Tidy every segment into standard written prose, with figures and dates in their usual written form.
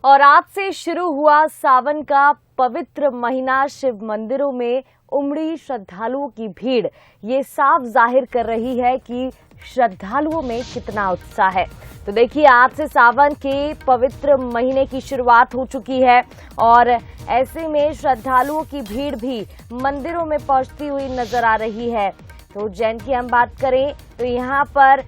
और आज से शुरू हुआ सावन का पवित्र महीना। शिव मंदिरों में उमड़ी श्रद्धालुओं की भीड़ ये साफ जाहिर कर रही है कि श्रद्धालुओं में कितना उत्साह है। तो देखिए, आज से सावन के पवित्र महीने की शुरुआत हो चुकी है और ऐसे में श्रद्धालुओं की भीड़ भी मंदिरों में पहुंचती हुई नजर आ रही है। तो उज्जैन की हम बात करें तो यहाँ पर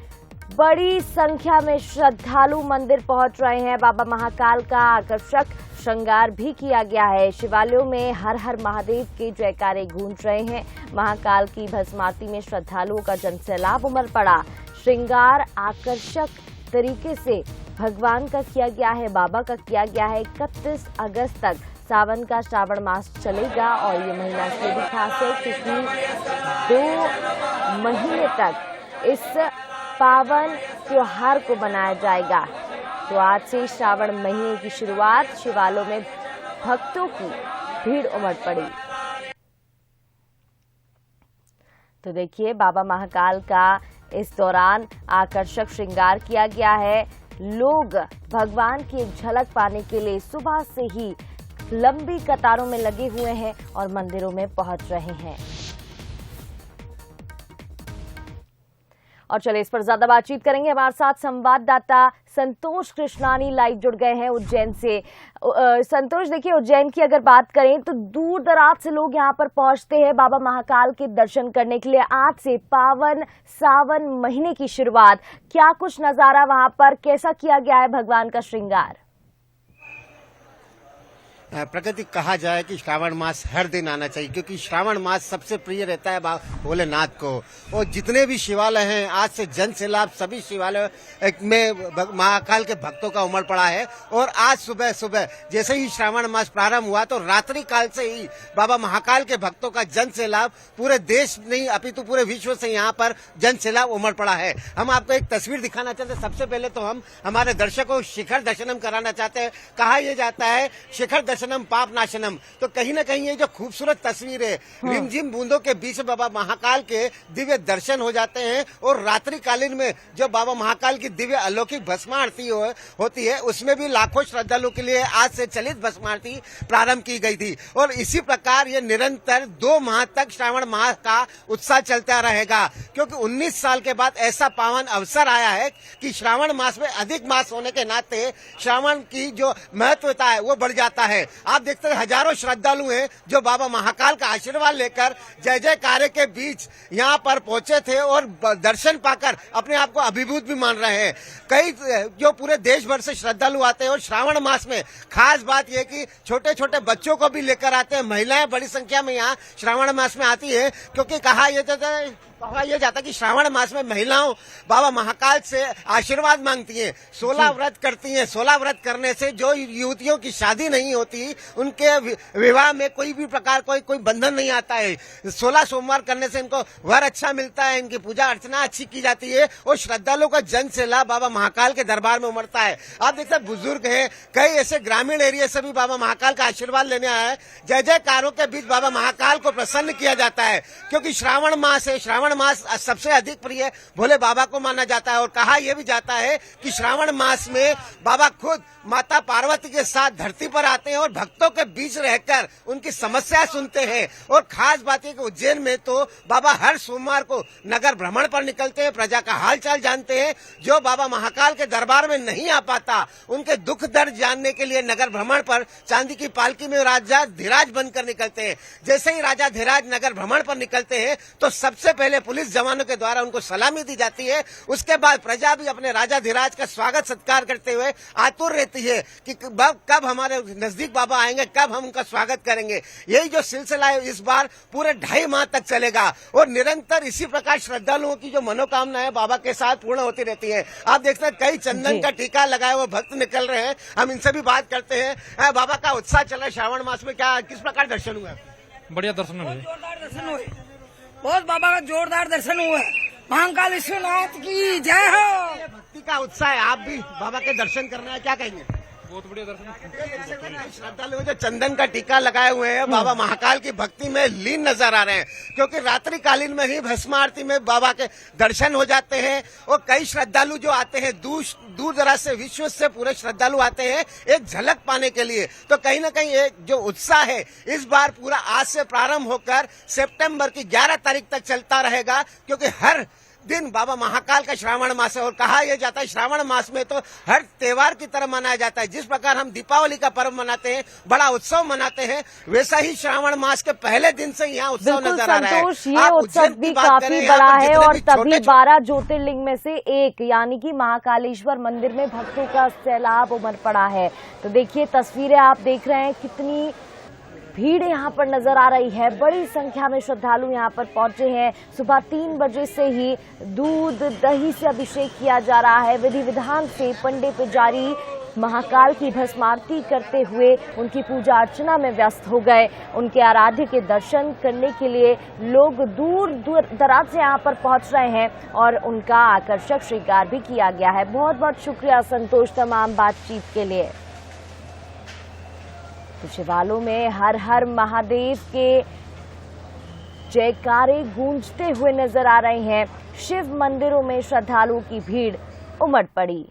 बड़ी संख्या में श्रद्धालु मंदिर पहुंच रहे हैं। बाबा महाकाल का आकर्षक श्रृंगार भी किया गया है। शिवालयों में हर हर महादेव के जयकारे गूंज रहे हैं। महाकाल की भस्म आरती में श्रद्धालुओं का जनसैलाब उमड़ पड़ा। श्रृंगार आकर्षक तरीके से भगवान का किया गया है, बाबा का किया गया है। 31 अगस्त तक सावन का श्रावण मास चलेगा और ये महीना इसलिए भी खास है क्योंकि 2 महीने तक इस पावन त्योहार को मनाया जाएगा। तो आज से श्रावण महीने की शुरुआत, शिवालयों में भक्तों की भीड़ उमड़ पड़ी। तो देखिए, बाबा महाकाल का इस दौरान आकर्षक श्रृंगार किया गया है। लोग भगवान की एक झलक पाने के लिए सुबह से ही लंबी कतारों में लगे हुए हैं और मंदिरों में पहुंच रहे हैं। और चलिए, इस पर ज्यादा बातचीत करेंगे। हमारे साथ संवाददाता संतोष कृष्णानी लाइव जुड़ गए हैं उज्जैन से। संतोष, देखिए, उज्जैन की अगर बात करें तो दूर दराज से लोग यहां पर पहुंचते हैं बाबा महाकाल के दर्शन करने के लिए। आज से पावन सावन महीने की शुरुआत, क्या कुछ नजारा वहां पर, कैसा किया गया है भगवान का श्रृंगार? प्रकृति कहा जाए कि श्रावण मास हर दिन आना चाहिए क्योंकि श्रावण मास सबसे प्रिय रहता है भोलेनाथ को। और जितने भी शिवालय हैं, आज से जन सैलाब सभी शिवालय में महाकाल के भक्तों का उमड़ पड़ा है। और आज सुबह सुबह जैसे ही श्रावण मास प्रारंभ हुआ तो रात्रि काल से ही बाबा महाकाल के भक्तों का जन सैलाब पूरे देश नहीं अपितु पूरे विश्व से यहाँ पर जन सैलाब उमड़ पड़ा है। हम आपको एक तस्वीर दिखाना चाहते हैं। सबसे पहले तो हम हमारे दर्शकों को शिखर दर्शनम कराना चाहते हैं। कहा यह जाता है शिखर दर्शनम पाप नाशनम। तो कहीं ना कहीं ये जो खूबसूरत तस्वीर है, रिमझिम बूंदों के बीच बाबा महाकाल के दिव्य दर्शन हो जाते हैं। और रात्रिकालीन में जो बाबा महाकाल की दिव्य अलौकिक भस्म आरती होती है, उसमें भी लाखों श्रद्धालुओं के लिए आज से चलित भस्म आरती प्रारंभ की गई थी। और इसी प्रकार ये निरंतर 2 माह तक श्रावण माह का उत्साह चलता रहेगा क्योंकि 19 साल के बाद ऐसा पावन अवसर आया है कि श्रावण मास में अधिक मास होने के नाते श्रावण की जो महत्वता है वो बढ़ जाता है। आप देखते हैं हजारों श्रद्धालु हैं जो बाबा महाकाल का आशीर्वाद लेकर जय जयकारे के बीच यहाँ पर पहुंचे थे और दर्शन पाकर अपने आप को अभिभूत भी मान रहे हैं। कई जो पूरे देश भर से श्रद्धालु आते हैं और श्रावण मास में खास बात यह कि छोटे छोटे बच्चों को भी लेकर आते हैं। महिलाएं बड़ी संख्या में यहाँ श्रावण मास में आती है क्योंकि कहा यह जाता है कि श्रावण मास में महिलाओं बाबा महाकाल से आशीर्वाद मांगती हैं, 16 व्रत करती हैं। 16 व्रत करने से जो युवतियों की शादी नहीं होती, उनके विवाह में कोई भी प्रकार कोई बंधन नहीं आता है। 16 सोमवार करने से इनको वर अच्छा मिलता है, इनकी पूजा अर्चना अच्छी की जाती है और श्रद्धालुओं का जन सैलाब बाबा महाकाल के दरबार में उमड़ता है। आप देखते हैं बुजुर्ग हैं, कई ऐसे ग्रामीण एरिया से भी बाबा महाकाल का आशीर्वाद लेने आया है। जय जयकारों के बीच बाबा महाकाल को प्रसन्न किया जाता है क्योंकि श्रावण मास है। श्रावण मास सबसे अधिक प्रिय भोले बाबा को माना जाता है। और कहा यह भी जाता है कि श्रावण मास में बाबा खुद माता पार्वती के साथ धरती पर आते हैं और भक्तों के बीच रहकर उनकी समस्या सुनते हैं। और खास बात है कि उज्जैन में तो बाबा हर सोमवार को नगर भ्रमण पर निकलते हैं, प्रजा का हालचाल जानते हैं। जो बाबा महाकाल के दरबार में नहीं आ पाता, उनके दुख दर्द जानने के लिए नगर भ्रमण पर चांदी की पालकी में राजा धीराज बनकर निकलते हैं। जैसे ही राजा धीराज नगर भ्रमण पर निकलते हैं तो सबसे पहले पुलिस जवानों के द्वारा उनको सलामी दी जाती है। उसके बाद प्रजा भी अपने राजा धीराज का स्वागत सत्कार करते हुए आतुर रहती है कि कब हमारे नजदीक बाबा आएंगे, कब हम उनका स्वागत करेंगे। यही जो सिलसिला है इस बार पूरे 2.5 माह तक चलेगा और निरंतर इसी प्रकार श्रद्धालुओं की जो मनोकामना है बाबा के साथ पूर्ण होती रहती है। आप देखते हैं कई चंदन का टीका लगाए हुए भक्त निकल रहे हैं। हम इनसे भी बात करते हैं। बाबा का उत्साह चल रहा है श्रावण मास में, क्या किस प्रकार दर्शन हुआ? बढ़िया दर्शन हुए, जोरदार दर्शन हुए, बहुत बाबा का जोरदार दर्शन हुआ। महाकाल विश्वनाथ की जय हो। भक्ति का उत्साह है, आप भी बाबा के दर्शन करना है, क्या कहेंगे? बहुत बढ़िया दर्शन। श्रद्धालु जो चंदन का टीका लगाए हुए हैं बाबा महाकाल की भक्ति में लीन नजर आ रहे हैं, क्योंकि रात्रिकालीन में ही भस्म आरती में बाबा के दर्शन हो जाते हैं। और कई श्रद्धालु जो आते हैं दूर दराज से, विश्व से पूरे श्रद्धालु आते हैं एक झलक पाने के लिए। तो कहीं ना कहीं एक जो उत्साह है इस बार पूरा आज से प्रारंभ होकर सितंबर की 11 तारीख तक चलता रहेगा, क्योंकि हर दिन बाबा महाकाल का श्रावण मास है। और कहा यह जाता है श्रावण मास में तो हर त्योहार की तरह मनाया जाता है। जिस प्रकार हम दीपावली का पर्व मनाते हैं, बड़ा उत्सव मनाते हैं, वैसा ही श्रावण मास के पहले दिन से यहाँ उत्सव नजर आ रहा है। संतोष, ये उत्सव भी काफी बड़ा है और तभी 12 ज्योतिर्लिंग में से एक यानी कि महाकालेश्वर मंदिर में भक्तों का सैलाब उमड़ पड़ा है। तो देखिए तस्वीरें आप देख रहे हैं, कितनी भीड़ यहाँ पर नजर आ रही है। बड़ी संख्या में श्रद्धालु यहाँ पर पहुंचे हैं। सुबह 3 बजे से ही दूध दही से अभिषेक किया जा रहा है। विधि विधान से पंडित पुजारी महाकाल की भस्म आरती करते हुए उनकी पूजा अर्चना में व्यस्त हो गए। उनके आराध्य के दर्शन करने के लिए लोग दूर दराज से यहाँ पर पहुंच रहे हैं और उनका आकर्षक श्रृंगार भी किया गया है। बहुत बहुत शुक्रिया संतोष तमाम बातचीत के लिए। शिवालयों में हर हर महादेव के जयकारे गूंजते हुए नजर आ रहे हैं। शिव मंदिरों में श्रद्धालुओं की भीड़ उमड़ पड़ी।